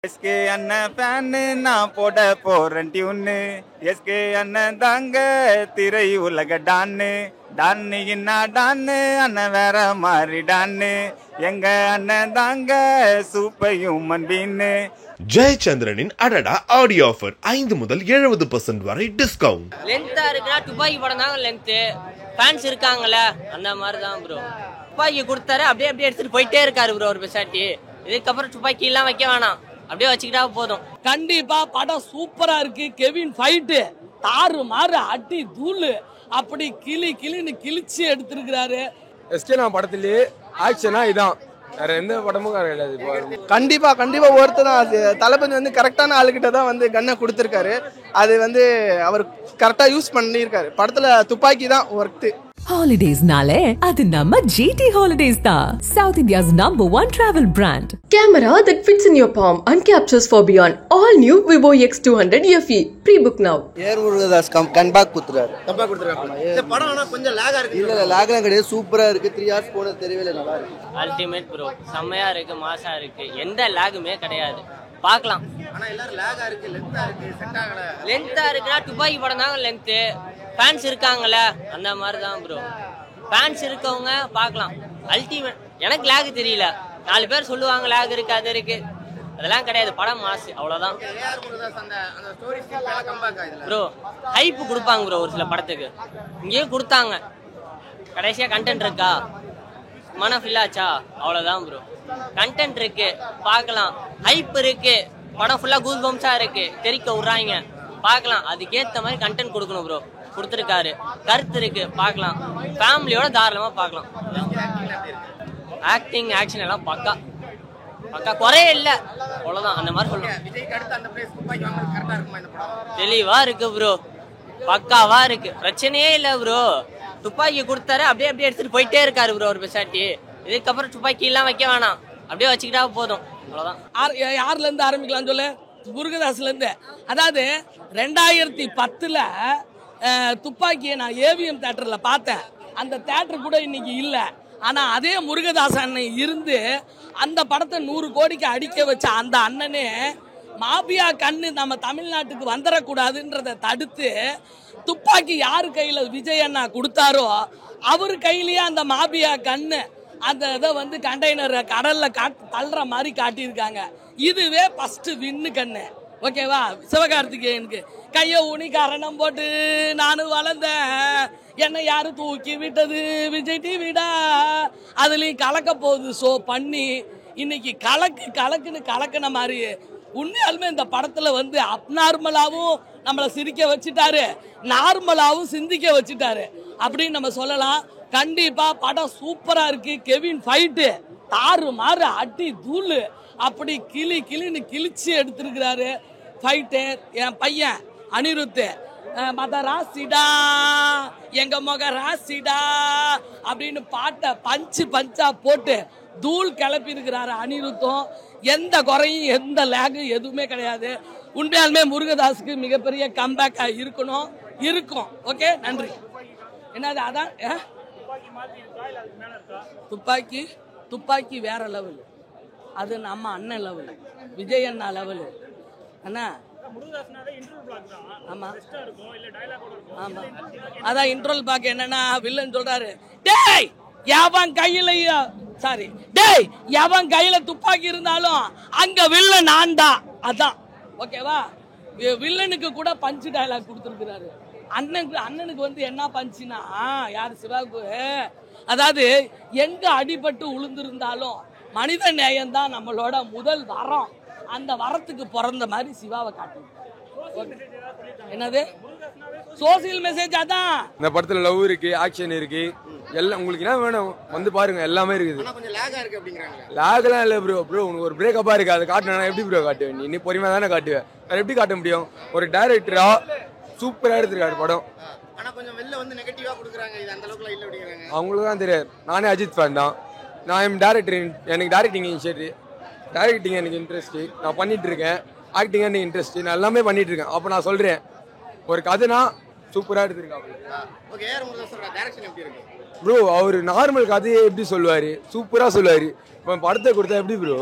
SK அண்ணன் fan நான் போட போறேன் டியூன்னு. எஸ்கே அண்ணன் தாங்க திரை உலக டான்னு. டான்னு இன்னா டான்னு அண்ணன் வேற மாதிரி டான்னு. எங்க அண்ணன் தாங்க சூப்பர் ஹியூமன் பீன்னு. ஜெயச்சந்திரனின் அடடா ஆடியோ ஆஃபர் 5 முதல் 70% வரை டிஸ்கவுண்ட். லென்த்தா இருக்குன்னா துப்பாக்கி படம் தாங்க லென்த்து. ஃபேன்ஸ் இருக்காங்கல்ல அந்த மாதிரி தான் ப்ரோ. துப்பாக்கி கொடுத்தாரு அப்படியே எடுத்துட்டு போயிட்டே இருக்காரு ப்ரோ ஒரு பெசாட்டி. இதுக்கப்புறம் துப்பாக்கி எல்லாம் வைக்க வேணாம், அப்படியே வச்சுக்கிட்டா போதும். கண்டிப்பா படம் சூப்பரா இருக்கு. கெவின் ஃபைட்டு தாறு மாறு அடி தூளு அப்படி கிளின்னு கிழிச்சு எடுத்திருக்கிறாரு. எஸ்கே நான் படத்திலேயே ஆக்ஷனா இதான், வேற எந்த படமும் கிடையாது. கண்டிப்பா ஒருத்தர் அது தளபதி வந்து கரெக்டான ஆளுகிட்ட தான் வந்து கன்னை கொடுத்துருக்காரு. அது வந்து அவர் கரெக்டா யூஸ் பண்ணியிருக்காரு. படத்துல துப்பாக்கி தான் worth. Holidays-nale, adu namma GT Holidays da, South India's #1 travel brand. Camera that fits in your palm and captures for beyond. All new Vivo X200 FE. Pre-book now. Murugadoss comeback கொடுத்துறாரு. இந்த படம் ஆனா கொஞ்சம் லாகா இருக்கு. இல்ல லாக்லாம் கிடையாது, சூப்பரா இருக்கு. 3 hours போனது தெரியவே இல்லை, நல்லா இருக்கு. அல்டிமேட் ப்ரோ, செம்மையா இருக்கு, மாசா இருக்கு, எந்த லாகுமே கிடையாது. பார்க்கலாம். ஆனா எல்லாரும் லாகா இருக்கு, லென்த்தா இருக்கு, செட் ஆகல. லென்த்தா இருக்குன்னா துப்பாக்கி படம் தாங்க லென்த்து. ஃபேன்ஸ் இருக்காங்கல்ல அந்த மாதிரி தான் ப்ரோ. ஃபேன்ஸ் இருக்கவங்க பார்க்கலாம். அல்டிமேட். எனக்கு லாக் தெரியல, 4 பேர் சொல்லுவாங்க லாக் இருக்கு அது இருக்கு, அதெல்லாம் கிடையாது. படம் மாசு, அவ்வளவுதான் ப்ரோ. ஹைப் கொடுப்பாங்க ப்ரோ ஒரு சில படத்துக்கு, இங்கேயும் கொடுத்தாங்க. கடைசியா கண்டென்ட் இருக்கா, மன ஃபில் ஆச்சா, அவ்வளவுதான் ப்ரோ. கண்டென்ட் இருக்கு, பார்க்கலாம். ஹைப் இருக்கு, படம் ஃபுல்லா கூஸ் பம்ஸா இருக்கு, தெரிக்க விடுறாங்க, பார்க்கலாம். அதுக்கேற்ற மாதிரி கண்டென்ட் கொடுக்கணும் ப்ரோ, கொடுத்துருக்காரு. கருத்து இருக்கு, பார்க்கலாம். ஃபேமிலியோட தாராளமா பார்க்கலாம். ஆக்டிங் ஆக்ஷன் எல்லாம் பக்கா குறையே இல்ல, அவ்வளவுதான். அந்த மாதிரி சொல்லணும். தெளிவா இருக்கு ப்ரோ, பக்காவா இருக்கு, பிரச்சனையே இல்ல ப்ரோ. துப்பாக்கி கொடுத்தாரு அப்படியே எடுத்துட்டு போயிட்டே இருக்காரு ப்ரோ ஒரு பெசாட்டி. இதுக்கப்புறம் துப்பாக்கி எல்லாம் வைக்க வேணாம், அப்படியே வச்சுக்கிட்டா போதும், அவ்வளவுதான். யாருல இருந்து ஆரம்பிக்கலாம் சொல்லு? முருகதாஸ்ல இருந்து. அதாவது 2010ல் துப்பாக்கியை நான் ஏவிஎம் தியேட்டர்ல பார்த்தேன். அந்த தியேட்டர் கூட இன்னைக்கு இல்ல. ஆனா அதே முருகதாஸ் அண்ணன் இருந்து அந்த படத்தை 100 கோடிக்கு அடிக்க வச்ச அந்த அண்ணனே மாபியா கண்ணு நம்ம தமிழ்நாட்டுக்கு வந்துடக்கூடாதுன்றத தடுத்து துப்பாக்கி யாரு கையில விஜய் அண்ணா கொடுத்தாரோ அவரு கையிலேயே அந்த மாபியா கண்ணு அந்த இதை வந்து கண்டெய்னர் கடல்ல தள்ளுற மாதிரி காட்டியிருக்காங்க. இதுவே ஃபர்ஸ்ட் வின்னு கண்ணு, ஓகேவா? சிவகார்த்திகேயனுக்கு கையை ஊனி கரணம் போட்டு நானும் வளர்ந்தேன், என்னை யாரு தூக்கி விட்டது விஜய் டிவிடா, அதுலயும் கலக்க போகுது ஷோ பண்ணி இன்னைக்கு கலக்குன்னு கலக்கின மாதிரி. உண்மையாலுமே இந்த படத்துல வந்து அப்நார்மலாவும் நம்மளை சிரிக்க வச்சுட்டாரு, நார்மலாவும் சிந்திக்க வச்சுட்டாரு அப்படின்னு நம்ம சொல்லலாம். கண்டிப்பா படம் சூப்பரா இருக்கு. கெவின் ஃபைட்டு தாறு மாறு அடி தூளு அப்படி கிளின்னு கிழிச்சு எடுத்திருக்கிறாரு. ஃபைட்டு என் பையன் அனிருத்து மத ராசிடா எங்க முக ராசிடா அப்படின்னு பாட்டை பஞ்சா போட்டு தூள் கிளப்பி இருக்கிறாரு அனிருத்தும். எந்த குறையும் எந்த லேகும் எதுவுமே கிடையாது. உண்மையாலுமே முருகதாஸுக்கு மிகப்பெரிய கம்பேக்கா இருக்கும். ஓகே, நன்றி. என்னது அதான் துப்பாக்கி வேற லெவல், அது நம்ம அண்ணன் லெவல், விஜய் அண்ணா லெவல் அண்ணா. ஆமா அதான் இன்ட்ரோல் பாக்க என்னன்னா வில்லன் சொல்றாரு, டேய் எவன் கையில துப்பாக்கி இருந்தாலும் அங்க வில்லன் நான் தான். அதான் ஓகேவா? வில்லனுக்கு கூட பஞ்சு டயலாக் கொடுத்துருக்கிறாரு. அண்ணனுக்கு வந்து என்ன பஞ்சுனா யாரு சிவாவுக்கு, அதாவது எங்க அடிபட்டு உளுந்திருந்தாலும் மனித நேயம் தான் நம்மளோட முதல் வரம். அந்த வரத்துக்கு பிறந்த மாதிரி சிவாவை காட்டு. என்னது சோசியல் மெசேஜ்? அதான் இந்த படத்துல லவ் இருக்கு, ஆக்ஷன் இருக்கு, எல்லாம் உங்களுக்கு என்ன வேணும் வந்து பாருங்க, எல்லாமே இருக்குது. லாக்லாம் இல்ல ப்ரோ. உனக்கு ஒரு பிரேக்கப்பா இருக்கு, அதை காட்டினா எப்படி ப்ரோ காட்டுவேன்? நீ பொறுமையா தானே காட்டுவேன், வேற எப்படி காட்ட முடியும்? ஒரு டைரக்டரா சூப்பரா எடுத்துருக்காரு படம். ஆனா கொஞ்சம் வெளில வந்து நெகட்டிவா கொடுக்குறாங்க, இது அந்த அளவுக்கு இல்ல அப்படிங்கறாங்க. அவங்களுக்கு தான் தெரியாது. நானே அஜித் ஃபேன் தான். நான் டைரக்டர், எனக்கு டைரக்டிங் எனக்கு இன்ட்ரெஸ்ட், நான் பண்ணிட்டு இருக்கேன். ஆக்டிங் எனக்கு இன்ட்ரெஸ்ட், நான் எல்லாமே பண்ணிட்டு இருக்கேன். அப்போ நான் சொல்றேன், ஒரு கதைனா சூப்பரா எடுத்துருக்காங்க. ஓகே, ஏஆர் முருகதாஸ் டைரக்ஷன் எப்படி இருக்கு ப்ரோ? அவர் நார்மல் கதையை எப்படி சொல்லுவாரு, சூப்பரா சொல்லுவாரு. இப்போ படத்தை கொடுத்தா எப்படி ப்ரோ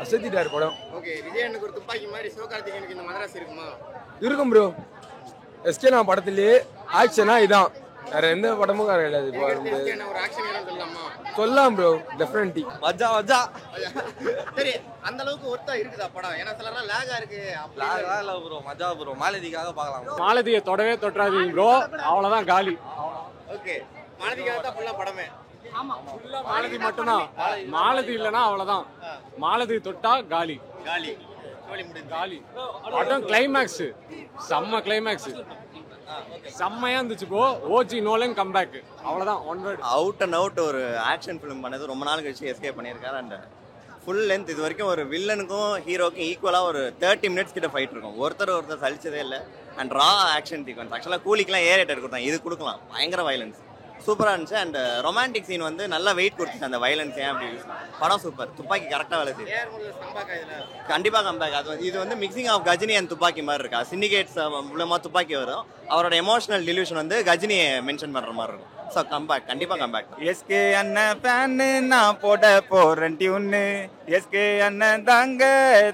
அசத்திட்டாரு படம். ஓகே, விஜயனுக்கு ஒரு துப்பாக்கி மாதிரி சிவகார்த்திகேயனுக்கு இந்த மதராசி இருக்குமா? இருக்கும் ப்ரோ. எஸ்கே நான் படத்துலயே ஆக்ஷனா இதான், வேற எந்த படமும் கிடையாது. ஒரு ஆக்ஷன் ஹீரோ சொல்லலாமா? சொல்லலாம் ப்ரோ, டெஃபினெட்லி. மஜா மஜா. சரி, அந்த அளவுக்கு ஒர்த்தா இருக்குதா படம்? ஏன்னா சிலர்லாம் லேகா இருக்கு. லாகா இல்ல ப்ரோ, மஜா ப்ரோ. மாலதிக்காக பார்க்கலாம். மாலதியை தொடவே தொட்டாதீங்க ப்ரோ, அவ்வளவுதான் காலி. ஓகே, மாலதிக்காக தான் ஃபுல்லா படமே. ஆமா, ஃபுல்லா மாலதி மட்டும்தான். மாலதி இல்லனா அவ்வளவுதான். மாலதி தொட்டா காலி. காலி காலி. படம் கிளைமேக்ஸ் செம்ம கிளைமேக்ஸ், செம்மையா இருந்துச்சு ப்ரோ. ஓஜி நோலன் கம்பேக், அவ்வளவுதான். One word, out and out ஒரு ஆக்ஷன் ஃபிலிம் பண்ணது ரொம்ப நாள் கழிச்சு எஸ்கே பண்ணியிருக்காரு. அண்ட் ஃபுல் லென்த் இது வரைக்கும் ஒரு வில்லனுக்கும் ஹீரோக்கும் ஈக்குவலாக ஒரு 30 மினிட்ஸ் கிட்ட ஃபைட் இருக்கும். ஒருத்தர் சலிச்சதே இல்லை. அண்ட் ரா ஆக்ஷன் சீக்வன்ஸ் ஆக்சுவலாக கூலிக்கெலாம் ரேட்டட் கொடுத்தாங்க, இது கொடுக்கலாம். பயங்கர வயலன்ஸ் சூப்பராக இருந்துச்சு. அண்ட் ரொமான்டிக் சீன் வந்து நல்லா வெயிட் கொடுத்துச்சு அந்த வயலன்ஸ். ஏன் அப்படி படம் சூப்பர். துப்பாக்கி கரெக்டாக வேலை செய்யுது. கண்டிப்பாக கம்பேக். அது இது வந்து மிக்சிங் ஆஃப் கஜினி அண்ட் துப்பாக்கி மாதிரி இருக்கா. சிண்டிகேட்ஸ் மூலமாக துப்பாக்கி வரும். அவரோட எமோஷனல் டிலூஷன் வந்து கஜினியை மென்ஷன் பண்ணுற மாதிரி இருக்கும். ஸோ கம்பேக், கண்டிப்பாக கம்பேக். எஸ்கே அண்ணன் ஃபேனு, நான் போட போறேன் டியூன்னு. எஸ்கே அண்ணன் தாங்க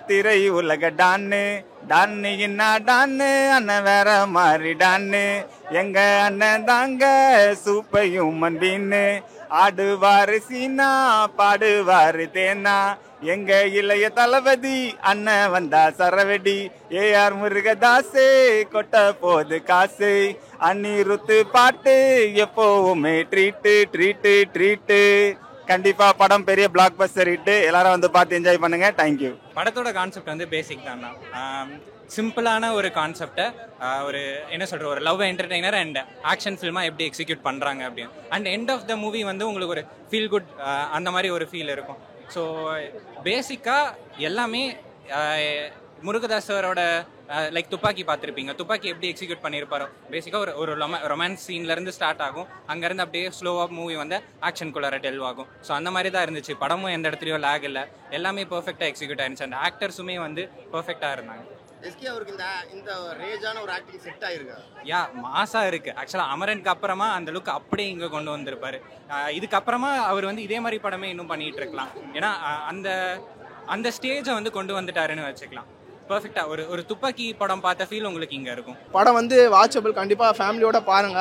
திரை உலக டான்னு. டான்னு என்ன டான்னு, அண்ணன் வேற மாதிரி டான்னு. எங்க அண்ணன் தாங்க சூப்பர் ஹியூமன் பீன்னு. ஆடுவாரு சீனா, பாடுவாரு தேனா. எங்க இளைய தளபதி அண்ணன் வந்தா சரவெடி. ஏஆர் முருகதாசே கொட்ட போது காசு. அன்னிருத்து பாட்டு எப்போவுமே ட்ரீட்டு ட்ரீட்டு ட்ரீட்டு. கண்டிப்பா படம் பெரிய பிளாக் பஸ்டர் ஹிட். எல்லாரும் வந்து பார்த்து என்ஜாய் பண்ணுங்க. தேங்க்யூ. படத்தோட கான்செப்ட் வந்து பேசிக் தான். சிம்பிளான ஒரு கான்செப்டை ஒரு என்ன சொல்கிற ஒரு லவ் என்டர்டெய்னர் அண்ட் ஆக்ஷன் ஃபில்மாக எப்படி எக்ஸிக்யூட் பண்ணுறாங்க அப்படின்னு. And end of the movie வந்து உங்களுக்கு ஒரு ஃபீல் குட் அந்த மாதிரி ஒரு ஃபீல் இருக்கும். ஸோ பேசிக்காக எல்லாமே முருகதாசரோட லைக் துப்பாக்கி பார்த்துருப்பீங்க. துப்பாக்கி எப்படி எக்ஸிக்யூட் பண்ணியிருப்பாரோ பேசிக்காக ஒரு ரொமான்ஸ் சீன்லேருந்து ஸ்டார்ட் ஆகும். அங்கேருந்து அப்படியே ஸ்லோவாக மூவி வந்து ஆக்ஷனுக்குள்ளார டெல்வ் ஆகும். ஸோ அந்த மாதிரி தான் இருந்துச்சு. படமும் எந்த இடத்துலையும் லேக் இல்லை, எல்லாமே பர்ஃபெக்டாக எக்ஸிக்யூட் ஆயிருந்துச்சு. அந்த ஆக்டர்ஸுமே வந்து பர்ஃபெக்டாக இருந்தாங்க. எஸ்கே அவருக்கு இந்த ரேஜான ஒரு ஆக்டிங் செட் ஆயிருக்கு. யா மாசா இருக்கு. ஆக்சுவலாக அமரனுக்கு அப்புறமா அந்த லுக் அப்படியே இங்கே கொண்டு வந்திருப்பாரு. இதுக்கப்புறமா அவர் வந்து இதே மாதிரி படமே இன்னும் பண்ணிட்டு இருக்கலாம். ஏன்னா அந்த ஸ்டேஜை வந்து கொண்டு வந்துட்டாருன்னு வச்சுக்கலாம். பர்ஃபெக்டா ஒரு துப்பாக்கி படம் பார்த்த ஃபீல் உங்களுக்கு இங்கே இருக்கும். படம் வந்து வாட்சபிள், கண்டிப்பாக ஃபேமிலியோட பாருங்க,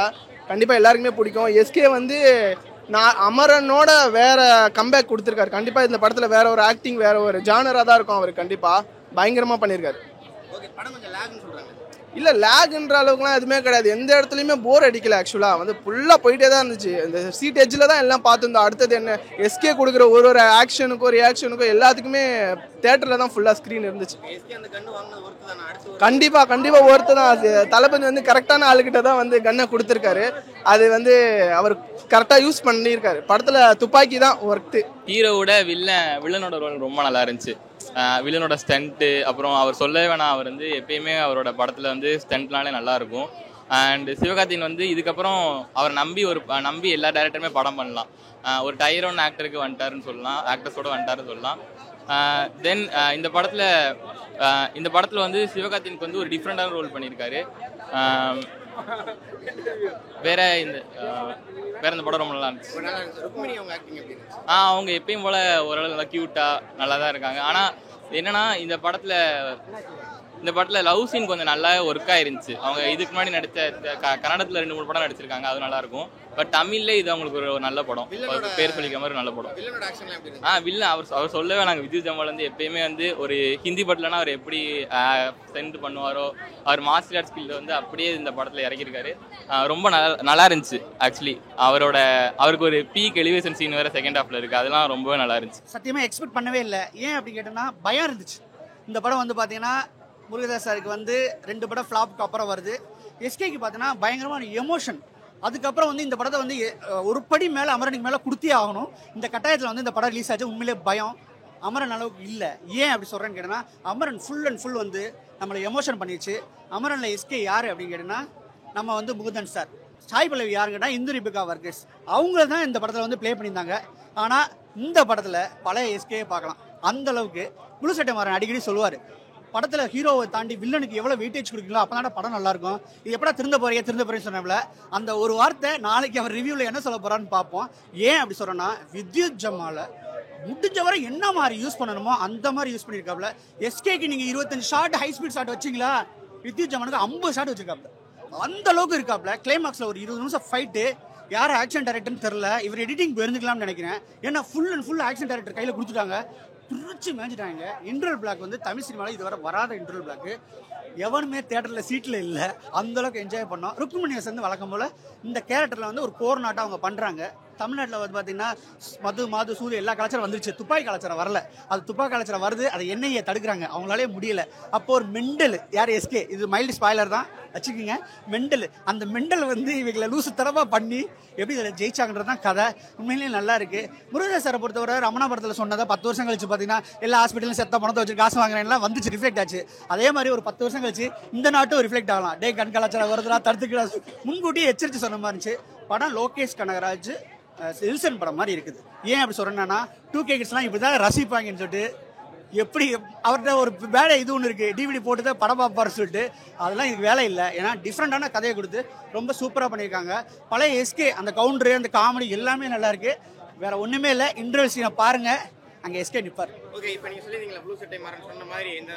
கண்டிப்பாக எல்லாருக்குமே பிடிக்கும். எஸ்கே வந்து நான் அமரனோட வேற கம்பேக் கொடுத்துருக்காரு. கண்டிப்பாக இந்த படத்தில் வேற ஒரு ஆக்டிங், வேற ஒரு ஜானராக தான் இருக்கும். அவர் கண்டிப்பாக பயங்கரமாக பண்ணியிருக்காரு. இல்லை லேக்ன்ற அளவுக்குலாம் எதுவுமே கிடையாது. எந்த இடத்துலையுமே போர் அடிக்கல. ஆக்சுவலாக வந்து ஃபுல்லாக போயிட்டே தான் இருந்துச்சு. இந்த சீட் எட்ஜில் தான் எல்லாம் பார்த்துருந்தோம். அடுத்தது என்ன, எஸ்கே கொடுக்குற ஒரு ஆக்ஷனுக்கும் ரியாக்ஷனுக்கும் எல்லாத்துக்குமே தேட்டரில் தான் ஃபுல்லாக ஸ்க்ரீன் இருந்துச்சு. கண்டிப்பாக ஒருத்தர் தான். தளபதி வந்து கரெக்டான ஆளுகிட்ட தான் வந்து கன்னை கொடுத்துருக்காரு. அது வந்து அவர் கரெக்டாக யூஸ் பண்ணியிருக்காரு. படத்தில் துப்பாக்கி தான் ஒர்த்து. ஹீரோவோட வில்லனோட ரோல் ரொம்ப நல்லா இருந்துச்சு. வில்லனோட ஸ்டண்ட்டு, அப்புறம் அவர் சொல்லவே வேணாம், அவர் வந்து எப்பயுமே அவரோட படத்தில் வந்து ஸ்டண்ட்னாலே நல்லாயிருக்கும். அண்ட் சிவகார்த்திகேயன் வந்து இதுக்கப்புறம் அவர் நம்பி எல்லா டேரக்டருமே படம் பண்ணலாம். ஒரு டைரோன் ஆக்டருக்கு வந்துட்டாருன்னு சொல்லலாம், ஆக்டர்ஸோட வந்துட்டாருன்னு சொல்லலாம். தென் இந்த படத்தில் வந்து சிவகார்த்திகேயனுக்கு வந்து ஒரு டிஃப்ரெண்டான ரோல் பண்ணியிருக்காரு. வேற இந்த படம் ரொம்ப நல்லா இருந்துச்சு. அவங்க எப்பயும் போல ஓரளவு நல்லா கியூட்டா நல்லா தான் இருக்காங்க. ஆனா என்னன்னா இந்த படத்துல லவ் சீன் கொஞ்சம் நல்லா ஒர்க் ஆயிருந்துச்சு. அவங்க இதுக்கு முன்னாடி நடித்த கன்னடத்துல 2-3 படம் நடிச்சிருக்காங்க, அது நல்லா இருக்கும். பட் தமிழ்ல இது அவங்களுக்கு ஒரு நல்ல படம், பேர் சொல்லிக்க மாதிரி நல்ல படம். வில்லன் அவர் சொல்லவே வேணாங்க. விஜய் ஜமால் வந்து எப்பயுமே வந்து ஒரு ஹிந்தி படத்துலனா அவர் எப்படி சென்ட் பண்ணுவாரோ, அவர் மார்ஷியல் ஆர்ட் ஸ்கில் வந்து அப்படியே இந்த படத்துல இறக்கியிருக்காரு. ரொம்ப நல்லா இருந்துச்சு. ஆக்சுவலி அவருக்கு ஒரு பீக் எலிவேஷன் சீன் வேற செகண்ட் ஹாஃப்ல இருக்கு, அதெல்லாம் ரொம்பவே நல்லா இருந்துச்சு. சத்தியமா எக்ஸ்பெக்ட் பண்ணவே இல்லை. ஏன் அப்படி கேட்டோம்னா பயம் இருந்துச்சு. இந்த படம் வந்து பாத்தீங்கன்னா முருகதாஸ் சாருக்கு வந்து 2 படம் ஃப்ளாப்புக்கு அப்புறம் வருது. எஸ்கேக்கு பார்த்தீங்கன்னா பயங்கரமான எமோஷன். அதுக்கப்புறம் வந்து இந்த படத்தை வந்து ஒரு படி மேலே அமரனுக்கு மேலே கொடுத்தே ஆகணும். இந்த கட்டாயத்தில் வந்து இந்த படம் ரிலீஸ் ஆச்சு. உண்மையிலே பயம் அமரன் அளவுக்கு இல்லை. ஏன் அப்படி சொல்கிறேன்னு கேட்டேன்னா அமரன் ஃபுல் அண்ட் ஃபுல் வந்து நம்மளை எமோஷன் பண்ணிடுச்சு. அமரனில் எஸ்கே யார் அப்படின்னு கேட்டேன்னா நம்ம வந்து Mukundan sir, Sai Pallavi யாருங்கன்னா Hindu Rebecca Vargas, அவங்கள தான் இந்த படத்தில் வந்து ப்ளே பண்ணியிருந்தாங்க. ஆனால் இந்த படத்தில் பழைய எஸ்கே பார்க்கலாம். அந்த அளவுக்கு முழு சட்டை மாறன் அடிக்கடி சொல்லுவார், படத்தில் ஹீரோவை தாண்டி வில்லனுக்கு எவ்வளோ வெயிட்டேஜ் கொடுக்கீங்களோ அப்போ தான் படம் நல்லாயிருக்கும். இது எப்படா திருந்த போறேன்னு சொன்னப்பல அந்த ஒரு வார்த்தை நாளைக்கு அவர் ரிவ்யூவில் என்ன சொல்ல போகிறான்னு பார்ப்போம். ஏன் அப்படி சொல்கிறேன்னா வித்யுத் ஜமாலை முடிஞ்ச வரை என்ன மாதிரி யூஸ் பண்ணணுமோ அந்த மாதிரி யூஸ் பண்ணியிருக்காப்ல. எஸ்கேக்கு நீங்கள் 25 ஷாட் ஹை ஸ்பீட் ஷாட் வச்சிங்களா, வித்யுத் ஜமானுக்கு 50 ஷாட் வச்சிருக்காப்ல. அந்த அளவுக்கு இருக்காப்ல. கிளைமாக்ஸில் ஒரு 20 நிமிஷம் ஃபைட்டு. யார் ஆக்ஷன் டைரக்டர்னு தெரில, இவர் எடிட்டிங் போயிருந்துக்கலாம்னு நினைக்கிறேன். ஏன்னா full and full action director கையில் கொடுத்துட்டாங்க, பிரிச்சு மேய்ச்சிட்டாங்க. இன்டர்வல் பிளாக் வந்து தமிழ் சினிமாவில் இதுவரை வராத இன்டர்வல் பிளாக்கு. எவனுமே தேட்டரில் சீட்டில் இல்லை, அந்தளவுக்கு என்ஜாய் பண்ணோம். ருக்குமணி வந்து வழக்கம் போல் இந்த கேரக்டரில் வந்து ஒரு கோர் நாட்டாக அவங்க பண்ணுறாங்க. தமிழ்நாட்டில் வந்து பார்த்தீங்கன்னா மது சூது எல்லா கலாச்சாரம் வந்துருச்சு, துப்பாக்கி கலாச்சாரம் வரல. அது துப்பாக்கி கலாச்சாரம் வருது, அதை எண்ணெயை தடுக்கிறாங்க, அவங்களாலே முடியல. அப்போ ஒரு மெண்டல் யார் எஸ்கே, இது மைல்டு ஸ்பாய்லர் தான் வச்சுக்கோங்க, மெண்டல். அந்த மெண்டல் வந்து இவங்களை லூசு தரமாக பண்ணி எப்படி இதில் ஜெயிச்சாங்கன்றது தான் கதை. உண்மையிலேயே நல்லா இருக்கு. முருகதாஸ் சாரை பொறுத்தவரை ரமணா படத்தில் சொன்னதை 10 வருஷம் கழிச்சு பார்த்தீங்கன்னா எல்லா ஹாஸ்பிட்டலும் செத்த பணத்தை வச்சு காசு வாங்குறேன்லாம் வந்துச்சு, ரிஃப்ளெக்ட் ஆச்சு. அதே மாதிரி ஒரு 10 வருஷம் கழிச்சு இந்த நாட்டும் ரிஃப்ளெக்ட் ஆகலாம். டே கண் கலாச்சாரம் வருதுனா தடுத்துக்கிடா முன்கூட்டியே எச்சரித்து சொன்ன மாதிரி இருந்துச்சு படம். லோகேஷ் கனகராஜ் வில்சன் படம் மாதிரி இருக்குது. ஏன் அப்படி சொல்கிறேன்னா 2K கிட்ஸ்லாம் இப்படி தான் ரசிப்பாங்கன்னு சொல்லிட்டு, எப்படி அவர்கிட்ட ஒரு வேலை இது ஒன்று இருக்குது, டிவிடி போட்டு தான் படம் பார்ப்பாரு சொல்லிட்டு, அதெல்லாம் இதுக்கு வேலை இல்லை. ஏன்னா டிஃப்ரெண்டான கதையை கொடுத்து ரொம்ப சூப்பராக பண்ணியிருக்காங்க. பழைய எஸ்கே அந்த கவுண்டரு அந்த காமெடி எல்லாமே நல்லா இருக்கு. வேற ஒன்றுமே இல்லை. இன்டர்வல் சீனை பாருங்க, அங்கே எஸ்கே நிற்பார். ஓகே, இப்போ நீங்கள் சொல்லியிருந்தீங்களா ப்ளூ சட்டை மாறன் சொன்ன மாதிரி இந்த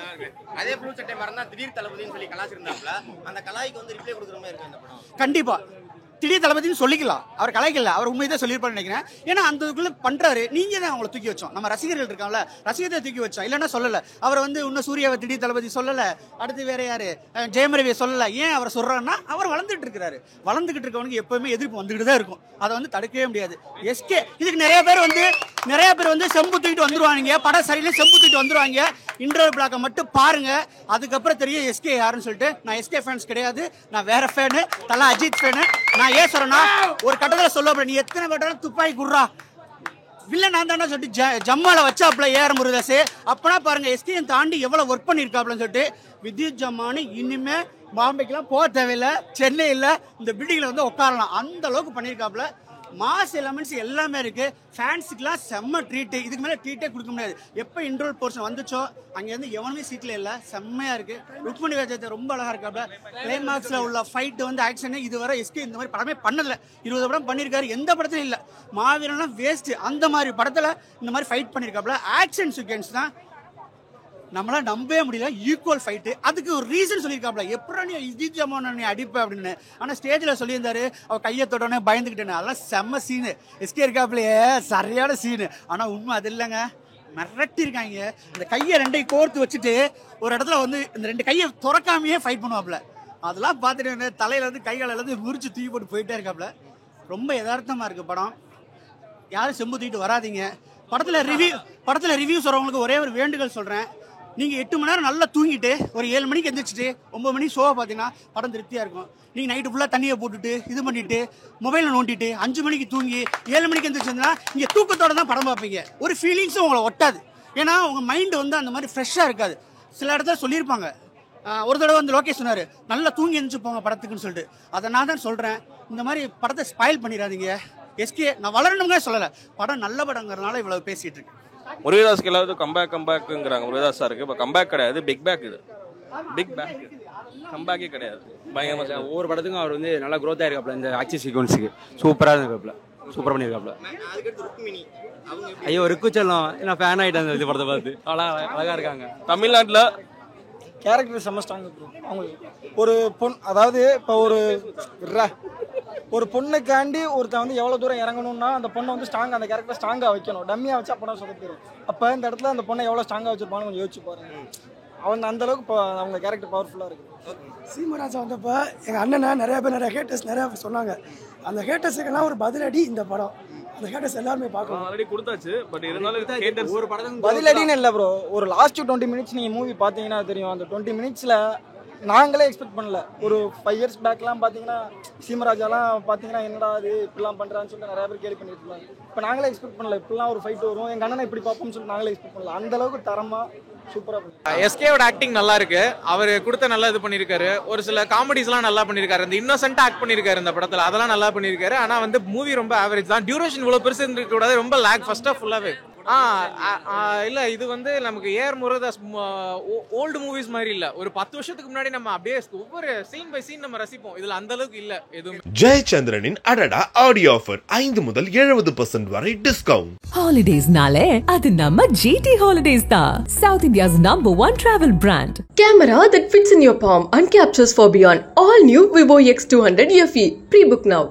அதே ப்ளூ சட்டை மாறன் தான் திடீர் தளபதினு சொல்லி கலாச்சிருந்தாப்புல, அந்த கலாய்க்கு வந்து ரிப்ளை கொடுக்குற மாதிரி இருக்கு அந்த படம். கண்டிப்பாக திடீர் தளபதினு சொல்லிக்கலாம், அவர் கலாய்க்கல, அவர் உண்மையை தான் சொல்லியிருப்பான்னு நினைக்கிறேன். ஏன்னா அந்த இதுக்குள்ள பண்றாரு. நீங்க தான் அவங்களை தூக்கி வச்சோம், நம்ம ரசிகர்கள் இருக்காங்கல்ல, ரசிகத்தை தூக்கி வச்சோம். இல்லைன்னா சொல்லலை. அவர் வந்து இன்னும் சூர்யாவை திடீர் தளபதி சொல்லலை, அடுத்து வேற யாரு ஜெயம் ரவியை சொல்லலை. ஏன் அவரை சொல்றாருன்னா அவர் வளர்ந்துட்டு இருக்கிறாரு. வளர்ந்துகிட்டு இருக்கவனுக்கு எப்பவுமே எதிர்ப்பு வந்துகிட்டு தான் இருக்கும், அதை வந்து தடுக்கவே முடியாது. எஸ்கே இதுக்கு நிறைய பேர் வந்து செம்பு தூக்கிட்டு வந்துருவாங்க, படம் சரியில்லை செம்பு தூக்கிட்டு வந்துருவாங்க. இன்டர்வல் பிளாக்கை மட்டும் பாருங்க, அதுக்கப்புறம் தெரியும் எஸ்கே யாருன்னு சொல்லிட்டு. நான் எஸ்கே ஃபேன்ஸ் கிடையாது, நான் வேற ஃபேனு, தலா அஜித் ஃபேனு. நான் ஏன் சொல்றேன்னா, ஒரு கட்டத்தில் சொல்ல நீ எத்தனை பேட்டாலும் துப்பாக்கி குடுறா வில்ல நான் தானே சொல்லிட்டு ஜம்மால வச்சாப்ல ஏஆர் முருகதாஸ். அப்பனா பாருங்க எஸ்கே தாண்டி எவ்வளவு ஒர்க் பண்ணிருக்காப்லன்னு சொல்லிட்டு. வித்யுத் ஜமானு இனிமே பாம்பேக்கெல்லாம் போக தேவையில்லை, சென்னையில் இந்த பில்டிங்கில் வந்து உட்காரலாம், அந்த அளவுக்கு பண்ணியிருக்காப்ல. மாஸ் எலமெண்ட்ஸ் எல்லாமே இருக்கு. ஃபேன்ஸுக்குலாம் செம்ம ட்ரீட்டு, இதுக்கு மேலே ட்ரீட்டே கொடுக்க முடியாது. எப்போ இன்ட்ரோல் போர்ஷன் வந்துச்சோ அங்கேருந்து எவனுமே சீட்டில் இல்லை, செம்மையாக இருக்கு. ருக்மணி விஜயத்தை ரொம்ப அழகாக இருக்காப்ல. கிளைமாக்ஸில் உள்ள ஃபைட்டு வந்து ஆக்ஷனு இதுவரை எஸ்கே இந்த மாதிரி படமே பண்ணதில்லை. 20 படம் பண்ணியிருக்காரு, எந்த படத்துலையும் இல்லை. மாவீரன்லாம் வேஸ்ட்டு, அந்த மாதிரி படத்தில் இந்த மாதிரி ஃபைட் பண்ணியிருக்காப்ல. ஆக்ஷன் சீக்வன்ஸ் தான் நம்மளால நம்பவே முடியல, ஈக்குவல் ஃபைட்டு. அதுக்கு ஒரு ரீசன் சொல்லியிருக்காப்ல, எப்படா நீ வித்யுத் ஜமானை நீ அடிப்ப அப்படின்னு. ஆனால் ஸ்டேஜில் சொல்லியிருந்தாரு அவர் கையை தொட்டோடனே பயந்துக்கிட்டேன்னு. அதெல்லாம் செம்ம சீனு, எஸ்கே இருக்காப்லையே சரியான சீனு. ஆனால் உண்மை அது இல்லைங்க, மிரட்டிருக்காங்க. இந்த கையை ரெண்டையும் கோர்த்து வச்சுட்டு ஒரு இடத்துல வந்து இந்த 2 கையை திறக்காமையே ஃபைட் பண்ணுவாப்ல. அதெல்லாம் பார்த்துட்டு தலையில வந்து கைகால இருந்து முறிச்சு தூக்கி போட்டு போயிட்டே இருக்காப்ல. ரொம்ப யதார்த்தமாக இருக்குது படம். யாரும் செம்பு தூக்கிட்டு வராதிங்க. படத்தில் ரிவ்யூ சொல்கிறவங்களுக்கு ஒரே ஒரு வேண்டுகோள் சொல்கிறேன். நீங்கள் 8 மணி நேரம் நல்லா தூங்கிட்டு ஒரு 7 மணிக்கு எந்திரிச்சிட்டு 9 மணிக்கு ஷோவை பார்த்தீங்கன்னா படம் திருப்தியாக இருக்கும். நீங்கள் நைட்டு ஃபுல்லாக தண்ணியை போட்டுட்டு இது பண்ணிவிட்டு மொபைலில் நோண்டிட்டு 5 மணிக்கு தூங்கி 7 மணிக்கு எந்திரிச்சிருந்தா இங்கே தூக்கத்தோடு தான் படம் பார்ப்பீங்க. ஒரு ஃபீலிங்ஸும் உங்களை ஒட்டாது. ஏன்னா உங்கள் மைண்டு வந்து அந்த மாதிரி ஃப்ரெஷ்ஷாக இருக்காது. சில இடத்துல சொல்லியிருப்பாங்க, ஒரு தடவை வந்து லோகேஷ் சொன்னார் நல்லா தூங்கி எழுந்துச்சு போங்க படத்துக்குன்னு சொல்லிட்டு. அதை நான் தான் சொல்கிறேன், இந்த மாதிரி படத்தை ஸ்பாயில் பண்ணிடாதீங்க. எஸ்கே நான் வளரணுங்க சொல்லலை, படம் நல்ல படங்கிறதுனால இவ்வளோ பேசிகிட்டு இருக்கேன். முருகதாஸ்க்கு எல்லாரும் கம்பேக்குங்கிறாங்க. முருகதாஸ் சாருக்கு இப்போ கம்பேக் கிடையாது, பிக் பேக். இது பிக் பேக், கம்பேக்கே கிடையாது. பயங்கரமாக ஒவ்வொரு படத்துக்கும் அவர் வந்து நல்லா க்ரோத் ஆயிருக்காப்ல. இந்த ஆக்ஷன் சீக்வன்ஸுக்கு சூப்பராக இருக்காப்ல, சூப்பராக பண்ணியிருக்காப்ல. ஐயோ ருக்கு செல்லம், நான் ஃபேன் ஆகிட்டேன் இந்த படத்தை பார்த்து. அழகாக இருக்காங்க. தமிழ்நாட்டில் கேரக்டர் செம்ம ஸ்ட்ராங். அவங்களுக்கு ஒரு அதாவது இப்போ ஒரு பொண்ணுக்காண்டி ஒருத்தன் வந்து எவ்வளோ தூரம் இறங்கணும்னா அந்த பொண்ணை வந்து ஸ்ட்ராங்காக, அந்த கேரக்டர் ஸ்ட்ராங்காக வைக்கணும். டம்மியாக வச்சா படம் சொதப்பிடும். அப்போ இந்த இடத்துல அந்த பொண்ணை எவ்வளோ ஸ்ட்ராங்காக வச்சிருப்பான்னு கொஞ்சம் யோசிச்சு பாருங்க. அவங்க அந்த அளவுக்கு இப்போ அவங்க கேரக்டர் பவர்ஃபுல்லாக இருக்குது. சீமராஜா வந்தப்போ எங்கள் அண்ணனை நிறைய ஹேட்டர்ஸ் நிறையா சொன்னாங்க. அந்த ஹேட்டர்ஸுக்கெல்லாம் ஒரு பதிலடி இந்த படம். அந்த ஹேட்டர்ஸ் எல்லாருமே பார்க்கணும். ஆல்ரெடி கொடுத்தாச்சு, பட் இருந்தாலும் ஒரு படம் பதிலடின்னு இல்லை ப்ரோ. ஒரு லாஸ்ட் 20 மினிட்ஸ் நீங்கள் மூவி பார்த்தீங்கன்னா தெரியும். அந்த 20 மினிட்ஸில் நாங்களே எக்ஸ்பெக்ட் பண்ணல. ஒரு 5 இயர்ஸ் பேக்லாம் பார்த்தீங்கன்னா சீமராஜாலாம் பார்த்தீங்கன்னா என்னடா அது இப்படிலாம் பண்ணுறான்னு சொல்லிட்டு நிறைய பேர் கேள்வி பண்ணிட்டு இருந்தாங்க. இப்போ நாங்களே எக்ஸ்பெக்ட் பண்ணல இப்படிலாம் ஒரு ஃபைட் வரும், எங்கள் அண்ணனை இப்படி பார்ப்போம்னு சொல்லிட்டு நாங்களே எக்ஸ்பெக்ட் பண்ணல. அந்த அளவுக்கு தரமாக சூப்பராக. எஸ்கேவோட ஆக்டிங் நல்லா இருக்கு, அவர் கொடுத்த நல்லா இது பண்ணியிருக்காரு. ஒரு சில காமெடிஸ்லாம் நல்லா பண்ணியிருக்காரு. இந்த இன்னோசென்ட்டாக ஆக்ட் பண்ணியிருக்காரு இந்த படத்தில், அதெல்லாம் நல்லா பண்ணியிருக்காரு. ஆனால் வந்து மூவி ரொம்ப ஆவரேஜ் தான். டியூரேஷன் இவ்வளோ பெருசு இருந்துக்கூடாது, ரொம்ப லேக் ஃபர்ஸ்ட் ஆஃப் ஃபுல்லாகவே. இல்ல இது வந்து நமக்கு ஏஆர் முருகதாஸ் ஓல்டு மூவிஸ் மாதிரி இல்ல. ஒரு 10 வருஷத்துக்கு முன்னாடி நம்ம அப்படியே ஒவ்வொரு சீன் பை சீன் நம்ம ரசிப்போம். இதுல அந்த அளவுக்கு இல்ல எதுவும். ஜெயச்சந்திரனின் அடடா ஆடியோ ஆஃபர் 5 முதல் 70% வரை டிஸ்கவுண்ட். ஹாலிடேஸ்னாலே அது நம்ம ஜிடி ஹாலிடேஸ் தான். South India's #1 travel brand. Camera that fits in your palm and captures for beyond. All new Vivo X200 FE. Pre-book now.